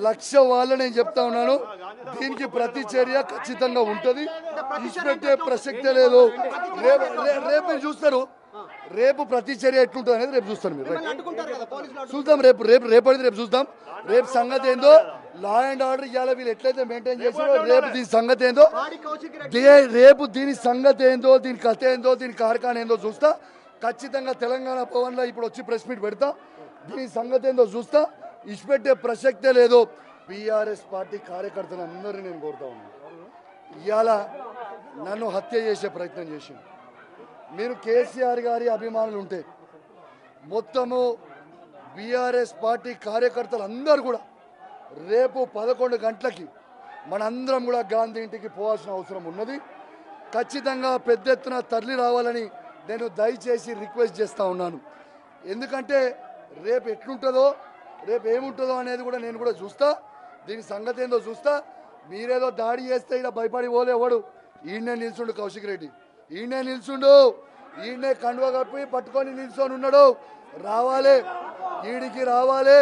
లక్ష్య వాళ్ళని నేను చెప్తా ఉన్నాను. దీనికి ప్రతి చర్య ఖచ్చితంగా ఉంటుంది. ఇచ్చిపెట్టే ప్రసక్తే లేదు. రేపు మీరు చూస్తారు. రేపు ప్రతి చర్య ఎట్లుంటుంది అనేది రేపు చూస్తాను. మీరు చూద్దాం. రేపు చూద్దాం. రేపు సంగతి ఏందో, లా అండ్ ఆర్డర్ ఇవాళ వీళ్ళు ఎట్లయితే మెయింటైన్ చేసారో రేపు దీని సంగతి ఏందో, రేపు దీని సంగతి ఏందో, దీని కథ ఏందో, దీని కార్ఖాన ఏందో చూస్తా. ఖచ్చితంగా తెలంగాణ భవన్లో ఇప్పుడు వచ్చి ప్రెస్ మీట్ పెడతా. దీని సంగతి ఏందో చూస్తా. ఇచ్చిపెట్టే ప్రసక్తే లేదు. బీఆర్ఎస్ పార్టీ కార్యకర్తలు అందరినీ నేను కోరుతా ఉన్నాను. ఇవాళ నన్ను హత్య చేసే ప్రయత్నం చేసింది. మీరు కేసీఆర్ గారి అభిమానులు ఉంటే మొత్తము బీఆర్ఎస్ పార్టీ కార్యకర్తలు అందరూ కూడా రేపు 11 గంటలకి మనందరం కూడా గాంధీ ఇంటికి పోవాల్సిన అవసరం ఉన్నది. ఖచ్చితంగా పెద్ద ఎత్తున తరలి రావాలని నేను దయచేసి రిక్వెస్ట్ చేస్తూ ఉన్నాను. ఎందుకంటే రేపు ఎట్లుంటుందో, రేపు ఏముంటుందో అనేది కూడా నేను కూడా చూస్తా. దీని సంగతి ఏందో చూస్తా. మీరేదో దాడి చేస్తే ఇక్కడ భయపడి పోలే ఎవడు. ఈయనే నిల్చుండు కౌశిక్ రెడ్డి, ఈయనే నిల్చుండు, ఈయనే కండువ కప్పి పట్టుకొని నిల్చొని ఉన్నాడు. రావాలి, ఈడికి రావాలి.